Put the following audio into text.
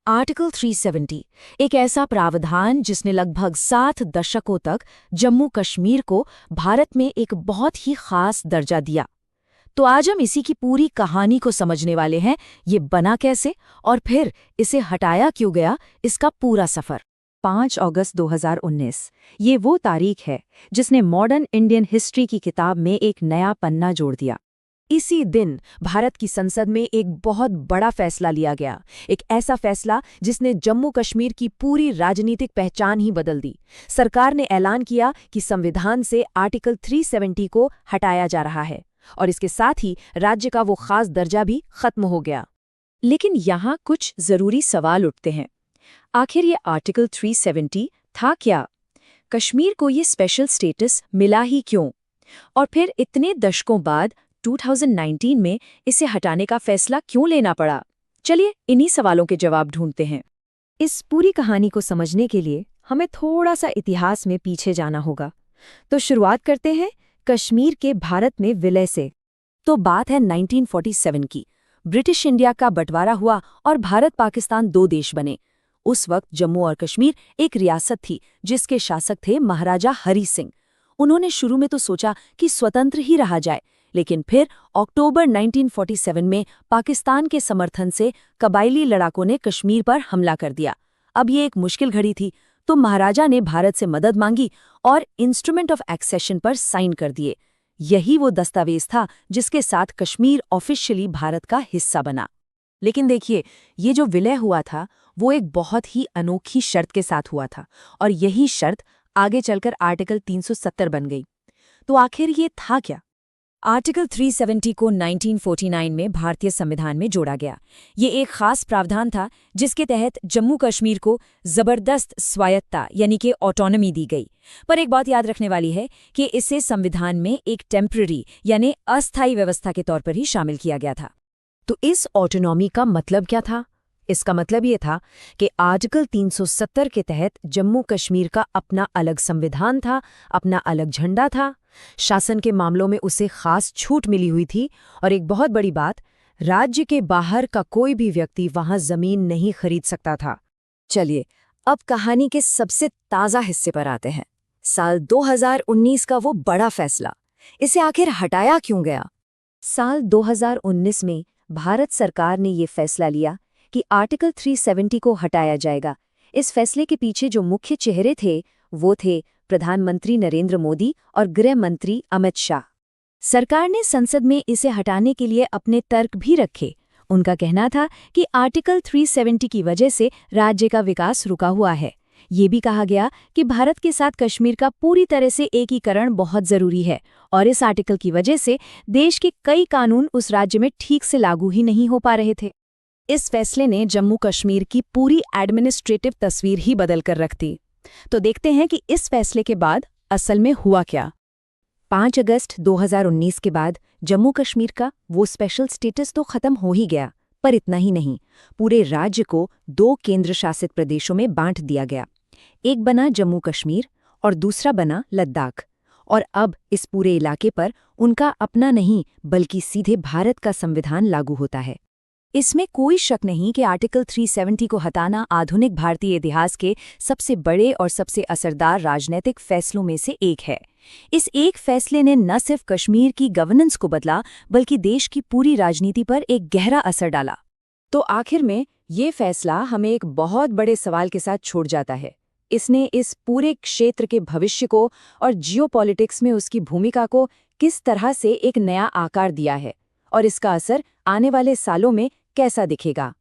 Article 370 एक ऐसा प्रावधान जिसने लगभग 7 दशकों तक जम्मू कश्मीर को भारत में एक बहुत ही खास दर्जा दिया। तो आज हम इसी की पूरी कहानी को समझने वाले हैं, ये बना कैसे और फिर इसे हटाया क्यों गया, इसका पूरा सफर। 5 अगस्त 2019 ये वो तारीख है जिसने मॉडर्न इंडियन हिस्ट्री की किताब में एक नया पन्ना जोड़ दिया। इसी दिन भारत की संसद में एक बहुत बड़ा फैसला लिया गया, एक ऐसा फैसला जिसने जम्मू कश्मीर की पूरी राजनीतिक पहचान ही बदल दी। सरकार ने ऐलान किया कि संविधान से आर्टिकल 370 को हटाया जा रहा है और इसके साथ ही राज्य का वो खास दर्जा भी खत्म हो गया। लेकिन यहाँ कुछ जरूरी सवाल उठते हैं। आखिर ये आर्टिकल 370 था क्या? कश्मीर को ये स्पेशल स्टेटस मिला ही क्यों? और फिर इतने दशकों बाद 2019 में इसे हटाने का फैसला क्यों लेना पड़ा? चलिए इन्हीं सवालों के जवाब ढूंढते हैं। इस पूरी कहानी को समझने के लिए हमें थोड़ा सा इतिहास में पीछे जाना होगा। तो शुरुआत करते हैं कश्मीर के भारत में विलय से। तो बात है 1947 की। ब्रिटिश इंडिया का बंटवारा हुआ और भारत पाकिस्तान 2 देश बने। उस वक्त जम्मू और कश्मीर एक रियासत थी जिसके शासक थे महाराजा हरी सिंह। उन्होंने शुरू में तो सोचा कि स्वतंत्र ही रहा जाए, लेकिन फिर अक्टूबर 1947 में पाकिस्तान के समर्थन से कबायली लड़ाकों ने कश्मीर पर हमला कर दिया। अब ये एक मुश्किल घड़ी थी, तो महाराजा ने भारत से मदद मांगी और इंस्ट्रूमेंट ऑफ एक्सेशन पर साइन कर दिए। यही वो दस्तावेज था जिसके साथ कश्मीर ऑफिशियली भारत का हिस्सा बना। लेकिन देखिए, ये जो विलय हुआ था वो एक बहुत ही अनोखी शर्त के साथ हुआ था, और यही शर्त आगे चलकर आर्टिकल 370 बन गई। तो आखिर ये था क्या? आर्टिकल 370 को 1949 में भारतीय संविधान में जोड़ा गया। ये एक खास प्रावधान था जिसके तहत जम्मू कश्मीर को जबरदस्त स्वायत्तता यानी कि ऑटोनॉमी दी गई। पर एक बात याद रखने वाली है कि इसे संविधान में एक टेम्पररी यानी अस्थायी व्यवस्था के तौर पर ही शामिल किया गया था। तो इस ऑटोनॉमी का मतलब क्या था? इसका मतलब ये था कि आर्टिकल 370 के तहत जम्मू कश्मीर का अपना अलग संविधान था, अपना अलग झंडा था, शासन के मामलों में उसे खास छूट मिली हुई थी, और एक बहुत बड़ी बात, राज्य के बाहर का कोई भी व्यक्ति वहां जमीन नहीं खरीद सकता था। चलिए अब कहानी के सबसे ताज़ा हिस्से पर आते हैं। साल 2019 का वो बड़ा फैसला, इसे आखिर हटाया क्यों गया? साल 2019 में भारत सरकार ने ये फैसला लिया कि आर्टिकल 370 को हटाया जाएगा। इस फैसले के पीछे जो मुख्य चेहरे थे वो थे प्रधानमंत्री नरेंद्र मोदी और गृह मंत्री अमित शाह। सरकार ने संसद में इसे हटाने के लिए अपने तर्क भी रखे। उनका कहना था कि आर्टिकल 370 की वजह से राज्य का विकास रुका हुआ है। ये भी कहा गया कि भारत के साथ कश्मीर का पूरी तरह से एकीकरण बहुत जरूरी है, और इस आर्टिकल की वजह से देश के कई कानून उस राज्य में ठीक से लागू ही नहीं हो पा रहे थे। इस फैसले ने जम्मू कश्मीर की पूरी एडमिनिस्ट्रेटिव तस्वीर ही बदल कर रख दी। तो देखते हैं कि इस फैसले के बाद असल में हुआ क्या। 5 अगस्त 2019 के बाद जम्मू कश्मीर का वो स्पेशल स्टेटस तो खत्म हो ही गया, पर इतना ही नहीं, पूरे राज्य को 2 केंद्र शासित प्रदेशों में बांट दिया गया। एक बना जम्मू कश्मीर और दूसरा बना लद्दाख। और अब इस पूरे इलाके पर उनका अपना नहीं बल्कि सीधे भारत का संविधान लागू होता है। इसमें कोई शक नहीं कि आर्टिकल 370 को हटाना आधुनिक भारतीय इतिहास के सबसे बड़े और सबसे असरदार राजनीतिक फैसलों में से एक है। इस एक फैसले ने न सिर्फ कश्मीर की गवर्नेंस को बदला, बल्कि देश की पूरी राजनीति पर एक गहरा असर डाला। तो आखिर में ये फैसला हमें एक बहुत बड़े सवाल के साथ छोड़ जाता है। इसने इस पूरे क्षेत्र के भविष्य को और जियोपॉलिटिक्स में उसकी भूमिका को किस तरह से एक नया आकार दिया है, और इसका असर आने वाले सालों में कैसा दिखेगा।